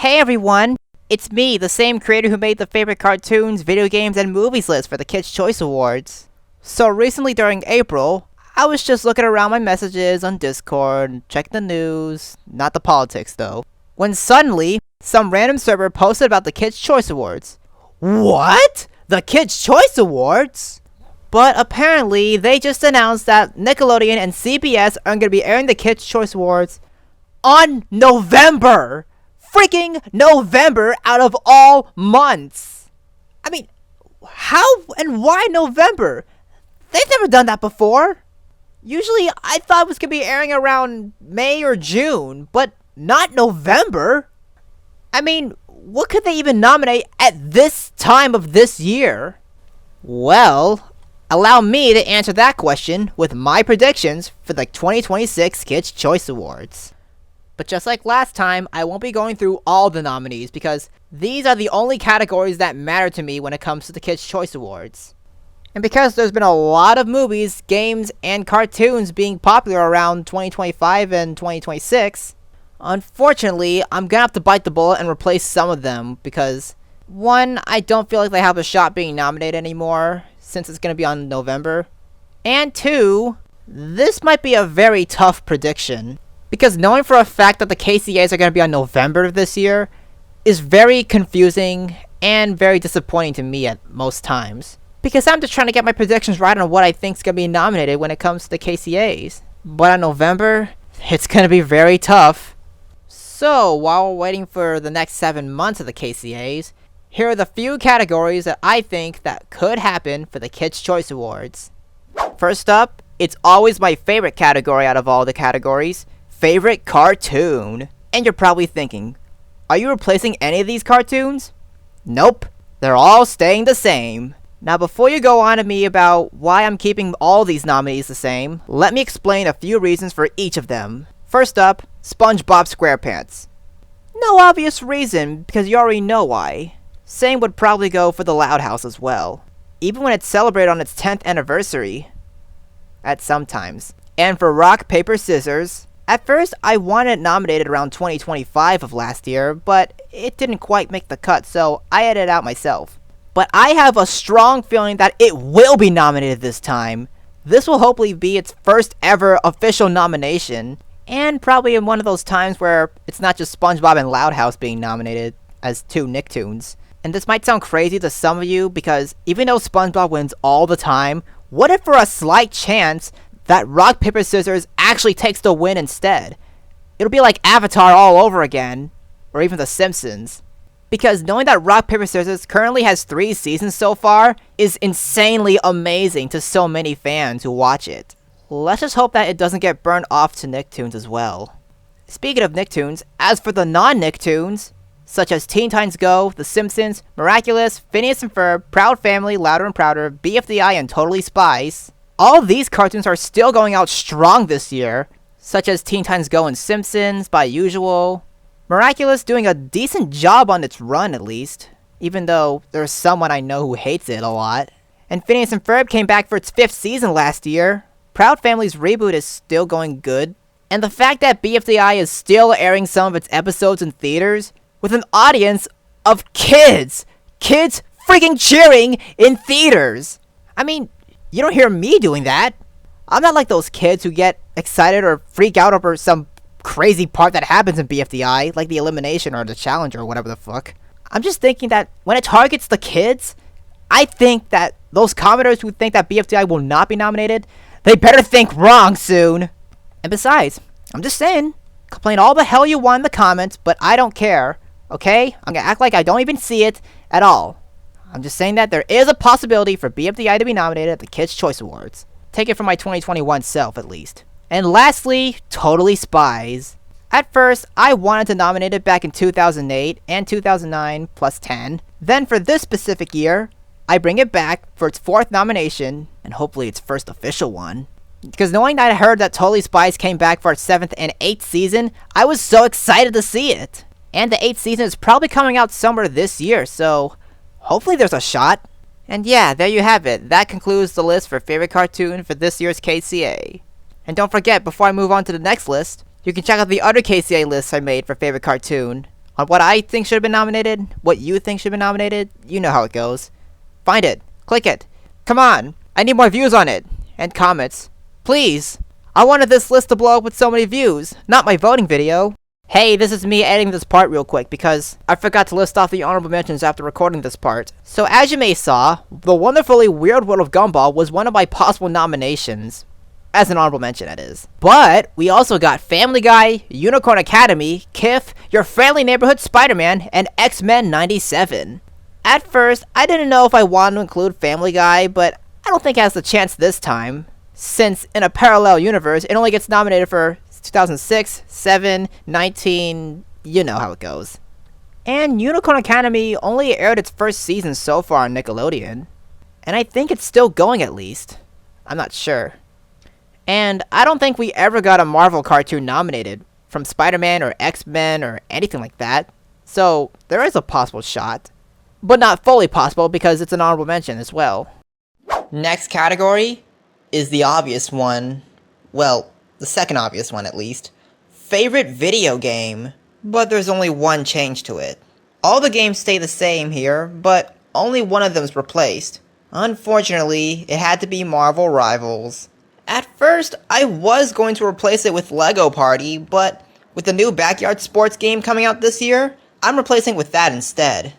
Hey everyone, it's me, the same creator who made the favorite cartoons, video games, and movies list for the Kids' Choice Awards. So recently during April, I was just looking around my messages on Discord, checking the news, not the politics though, when suddenly, some random server posted about the Kids' Choice Awards. What? The Kids' Choice Awards? But apparently, they just announced that Nickelodeon and CBS are going to be airing the Kids' Choice Awards on November! Freaking November out of all months! I mean, how and why November? They've never done that before. Usually, I thought it was going to be airing around May or June, but not November. I mean, what could they even nominate at this time of this year? Well, allow me to answer that question with my predictions for the 2026 Kids' Choice Awards. But just like last time, I won't be going through all the nominees because these are the only categories that matter to me when it comes to the Kids' Choice Awards. And because there's been a lot of movies, games, and cartoons being popular around 2025 and 2026, unfortunately, I'm gonna have to bite the bullet and replace some of them because, one, I don't feel like they have a shot being nominated anymore since it's gonna be on November, and two, this might be a very tough prediction. Because knowing for a fact that the KCAs are going to be on November this year is very confusing and very disappointing to me at most times. Because I'm just trying to get my predictions right on what I think is going to be nominated when it comes to the KCAs. But on November, it's going to be very tough. So, while we're waiting for the next 7 months of the KCAs, here are the few categories that I think that could happen for the Kids' Choice Awards. First up, it's always my favorite category out of all the categories. Favorite cartoon. And you're probably thinking, are you replacing any of these cartoons? Nope, they're all staying the same. Now before you go on to me about why I'm keeping all these nominees the same, let me explain a few reasons for each of them. First up, SpongeBob SquarePants. No obvious reason, because you already know why. Same would probably go for the Loud House as well. Even when it's celebrated on its 10th anniversary. At some times. And for Rock, Paper, Scissors, at first, I wanted it nominated around 2025 of last year, but it didn't quite make the cut, so I edited it out myself. But I have a strong feeling that it will be nominated this time. This will hopefully be its first ever official nomination, and probably in one of those times where it's not just SpongeBob and Loud House being nominated as two Nicktoons. And this might sound crazy to some of you, because even though SpongeBob wins all the time, what if for a slight chance that Rock, Paper, Scissors actually takes the win instead? It'll be like Avatar all over again, or even The Simpsons. Because knowing that Rock, Paper, Scissors currently has 3 seasons so far is insanely amazing to so many fans who watch it. Let's just hope that it doesn't get burned off to Nicktoons as well. Speaking of Nicktoons, as for the non-Nicktoons, such as Teen Titans Go, The Simpsons, Miraculous, Phineas and Ferb, Proud Family, Louder and Prouder, BFDI, and Totally Spies, all these cartoons are still going out strong this year, such as Teen Titans Go and Simpsons, by usual. Miraculous doing a decent job on its run at least, even though there's someone I know who hates it a lot. And Phineas and Ferb came back for its 5th season last year. Proud Family's reboot is still going good. And the fact that BFDI is still airing some of its episodes in theaters with an audience of kids! Kids freaking cheering in theaters! I mean, you don't hear me doing that. I'm not like those kids who get excited or freak out over some crazy part that happens in BFDI, like the elimination or the challenge or whatever the fuck. I'm just thinking that when it targets the kids, I think that those commenters who think that BFDI will not be nominated, they better think wrong soon. And besides, I'm just saying, complain all the hell you want in the comments, but I don't care, okay? I'm gonna act like I don't even see it at all. I'm just saying that there is a possibility for BFDI to be nominated at the Kids' Choice Awards. Take it from my 2021 self, at least. And lastly, Totally Spies. At first, I wanted to nominate it back in 2008 and 2009 plus 10. Then for this specific year, I bring it back for its 4th nomination, and hopefully its first official one. Because knowing that I heard that Totally Spies came back for its 7th and 8th season, I was so excited to see it. And the 8th season is probably coming out somewhere this year, so hopefully there's a shot. And yeah, there you have it. That concludes the list for favorite cartoon for this year's KCA. And don't forget, before I move on to the next list, you can check out the other KCA lists I made for favorite cartoon on what I think should have been nominated, what you think should have been nominated, you know how it goes. Find it. Click it. Come on. I need more views on it. And comments. Please. I wanted this list to blow up with so many views, not my voting video. Hey, this is me editing this part real quick because I forgot to list off the honorable mentions after recording this part. So as you may saw, The Wonderfully Weird World of Gumball was one of my possible nominations. As an honorable mention, that is. But we also got Family Guy, Unicorn Academy, KIF, Your Friendly Neighborhood Spider-Man, and X-Men 97. At first, I didn't know if I wanted to include Family Guy, but I don't think it has the chance this time, since in a parallel universe, it only gets nominated for 2006, 7, 19, you know how it goes. And Unicorn Academy only aired its first season so far on Nickelodeon, and I think it's still going at least. I'm not sure. And I don't think we ever got a Marvel cartoon nominated, from Spider-Man or X-Men or anything like that, so there is a possible shot. But not fully possible because it's an honorable mention as well. Next category is the obvious one. Well, the second obvious one at least. Favorite video game. But there's only one change to it. All the games stay the same here, but only one of them is replaced. Unfortunately, it had to be Marvel Rivals. At first, I was going to replace it with Lego Party, but with the new Backyard Sports game coming out this year, I'm replacing it with that instead.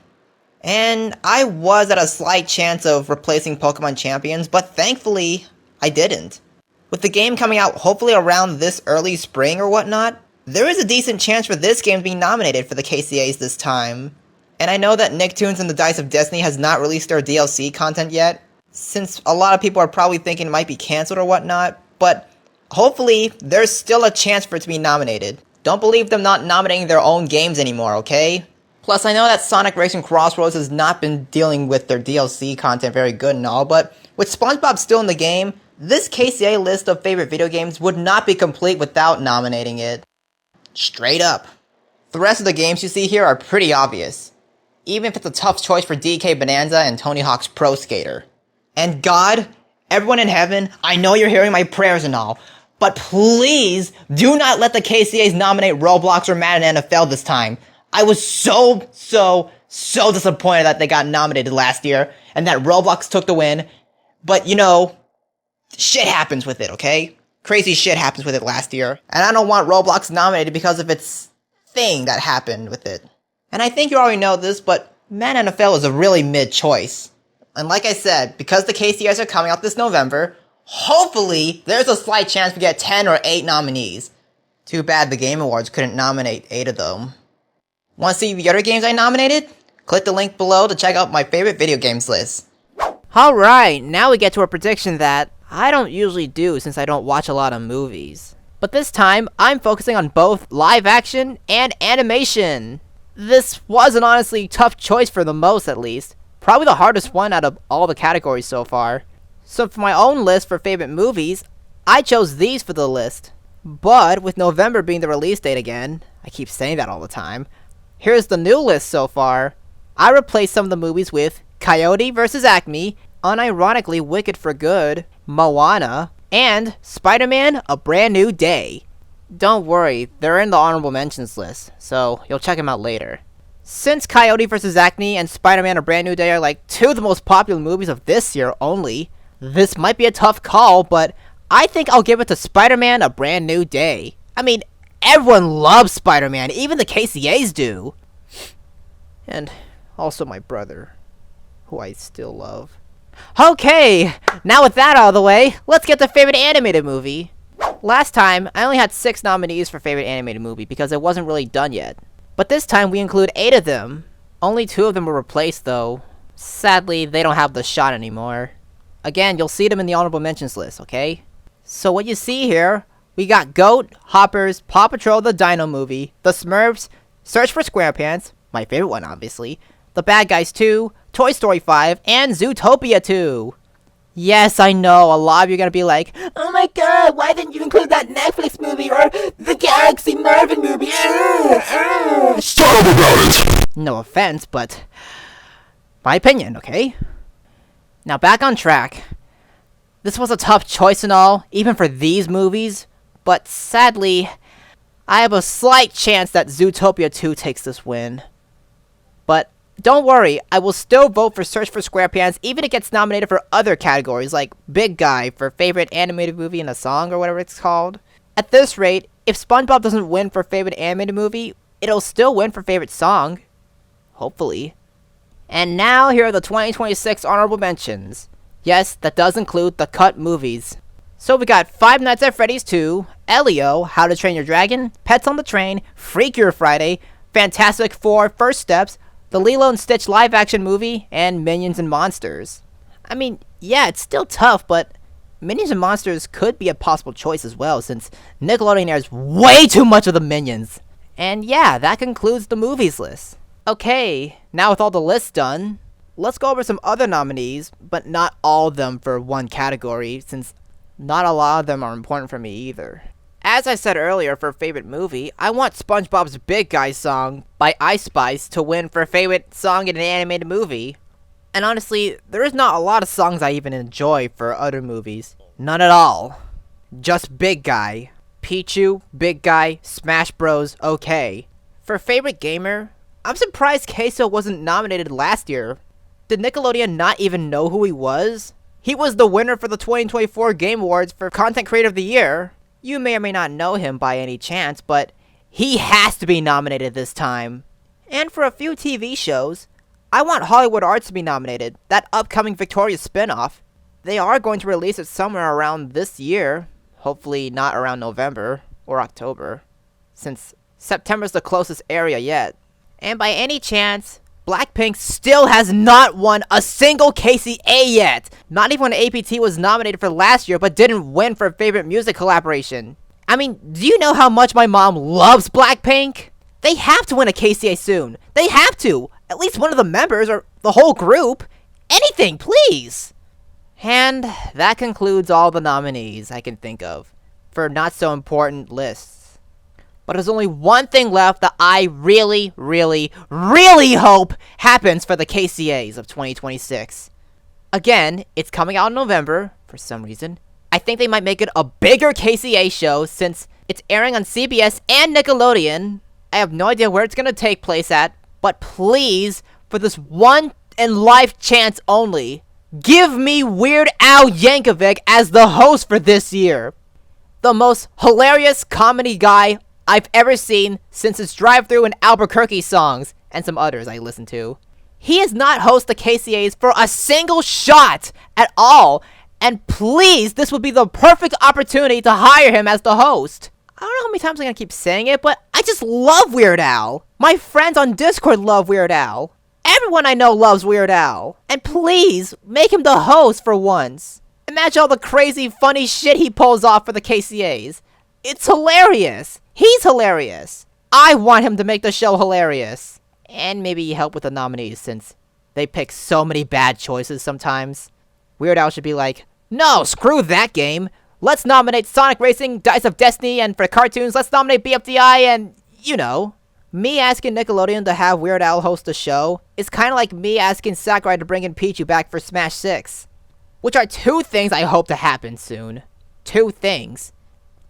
And I was at a slight chance of replacing Pokemon Champions, but thankfully, I didn't. With the game coming out hopefully around this early spring or whatnot, there is a decent chance for this game to be nominated for the KCAs this time. And I know that Nicktoons and the Dice of Destiny has not released their DLC content yet, since a lot of people are probably thinking it might be cancelled or whatnot, but hopefully there's still a chance for it to be nominated. Don't believe them not nominating their own games anymore, okay? Plus, I know that Sonic Racing Crossroads has not been dealing with their DLC content very good and all, but with SpongeBob still in the game, this KCA list of favorite video games would not be complete without nominating it. Straight up. The rest of the games you see here are pretty obvious, even if it's a tough choice for DK Bonanza and Tony Hawk's Pro Skater. And God, everyone in heaven, I know you're hearing my prayers and all, but please do not let the KCAs nominate Roblox or Madden NFL this time. I was so disappointed that they got nominated last year, and that Roblox took the win. But, you know, shit happens with it, okay? Crazy shit happens with it last year. And I don't want Roblox nominated because of its thing that happened with it. And I think you already know this, but Madden NFL is a really mid choice. And like I said, because the KCAs are coming out this November, hopefully there's a slight chance we get 10 or 8 nominees. Too bad the Game Awards couldn't nominate 8 of them. Want to see the other games I nominated? Click the link below to check out my favorite video games list. Alright, now we get to a prediction that I don't usually do since I don't watch a lot of movies. But this time, I'm focusing on both live action and animation. This was an honestly tough choice for the most at least. Probably the hardest one out of all the categories so far. So for my own list for favorite movies, I chose these for the list. But with November being the release date again, I keep saying that all the time, here's the new list so far. I replaced some of the movies with Coyote vs. Acme, unironically Wicked for Good, Moana, and Spider-Man: A Brand New Day. Don't worry, they're in the honorable mentions list, so you'll check them out later. Since Coyote vs. Acme and Spider-Man: A Brand New Day are like 2 of the most popular movies of this year only, this might be a tough call, but I think I'll give it to Spider-Man: A Brand New Day. I mean, everyone loves Spider-Man, even the KCAs do. And also my brother, who I still love. Okay, now with that out of the way, let's get to favorite animated movie. Last time, I only had 6 nominees for favorite animated movie because it wasn't really done yet. But this time we include 8 of them. Only 2 of them were replaced though. Sadly, they don't have the shot anymore. Again, you'll see them in the honorable mentions list, okay? So what you see here, we got Goat, Hoppers, Paw Patrol the Dino Movie, The Smurfs, Search for SquarePants, my favorite one obviously, The Bad Guys 2, Toy Story 5, and Zootopia 2. Yes, I know, a lot of you are gonna be like, oh my god, why didn't you include that Netflix movie or the Galaxy Marvin movie? Shut up about it! No offense, but my opinion, okay? Now back on track. This was a tough choice and all, even for these movies, but sadly, I have a slight chance that Zootopia 2 takes this win. But don't worry, I will still vote for Search for SquarePants even if it gets nominated for other categories like Big Guy for favorite animated movie in a song or whatever it's called. At this rate, if SpongeBob doesn't win for favorite animated movie, it'll still win for favorite song. Hopefully. And now here are the 2026 honorable mentions. Yes, that does include the cut movies. So we got Five Nights at Freddy's 2, Elio, How to Train Your Dragon, Pets on the Train, Freakier Friday, Fantastic Four, First Steps, the Lilo and Stitch live-action movie, and Minions and Monsters. I mean, yeah, it's still tough, but Minions and Monsters could be a possible choice as well, since Nickelodeon airs way too much of the Minions. And yeah, that concludes the movies list. Okay, now with all the lists done, let's go over some other nominees, but not all of them for one category, since not a lot of them are important for me either. As I said earlier, for favorite movie, I want SpongeBob's Big Guy song by Ice Spice to win for favorite song in an animated movie. And honestly, there is not a lot of songs I even enjoy for other movies. None at all. Just Big Guy. Pichu, Big Guy, Smash Bros, okay. For favorite gamer, I'm surprised Queso wasn't nominated last year. Did Nickelodeon not even know who he was? He was the winner for the 2024 Game Awards for Content Creator of the Year. You may or may not know him by any chance, but he has to be nominated this time. And for a few TV shows, I want Hollywood Arts to be nominated, that upcoming Victoria spinoff. They are going to release it somewhere around this year, hopefully not around November or October, since September's the closest area yet. And by any chance, Blackpink still has not won a single KCA yet! Not even when APT was nominated for last year but didn't win for favorite music collaboration. I mean, do you know how much my mom loves Blackpink? They have to win a KCA soon. They have to! At least one of the members or the whole group. Anything, please! And that concludes all the nominees I can think of for not so important lists. But there's only one thing left that I really, really, really hope happens for the KCAs of 2026. Again, it's coming out in November, for some reason. I think they might make it a bigger KCA show since it's airing on CBS and Nickelodeon. I have no idea where it's going to take place at, but please, for this one in life chance only, give me Weird Al Yankovic as the host for this year. The most hilarious comedy guy I've ever seen since his Drive-Thru and Albuquerque songs, and some others I listen to. He has not hosted the KCAs for a single shot at all, and please, this would be the perfect opportunity to hire him as the host. I don't know how many times I'm gonna keep saying it, but I just love Weird Al. My friends on Discord love Weird Al. Everyone I know loves Weird Al. And please, make him the host for once. Imagine all the crazy, funny shit he pulls off for the KCAs. It's hilarious. He's hilarious. I want him to make the show hilarious. And maybe help with the nominees since they pick so many bad choices sometimes. Weird Al should be like, no, screw that game. Let's nominate Sonic Racing, Dice of Destiny, and for cartoons, let's nominate BFDI and, you know. Me asking Nickelodeon to have Weird Al host a show is kind of like me asking Sakurai to bring in Pichu back for Smash 6. Which are two things I hope to happen soon. Two things.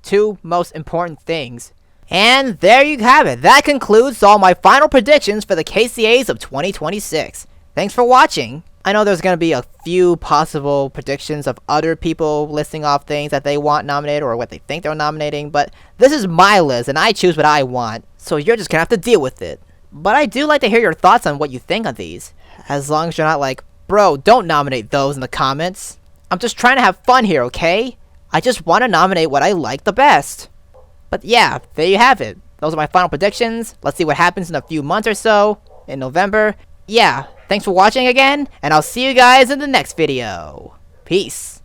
Two most important things. And there you have it. That concludes all my final predictions for the KCAs of 2026. Thanks for watching. I know there's going to be a few possible predictions of other people listing off things that they want nominated or what they think they're nominating, but this is my list and I choose what I want, so you're just going to have to deal with it. But I do like to hear your thoughts on what you think of these, as long as you're not like, bro, don't nominate those in the comments. I'm just trying to have fun here, okay? I just want to nominate what I like the best. But yeah, there you have it. Those are my final predictions. Let's see what happens in a few months or so, in November. Yeah, thanks for watching again, and I'll see you guys in the next video. Peace.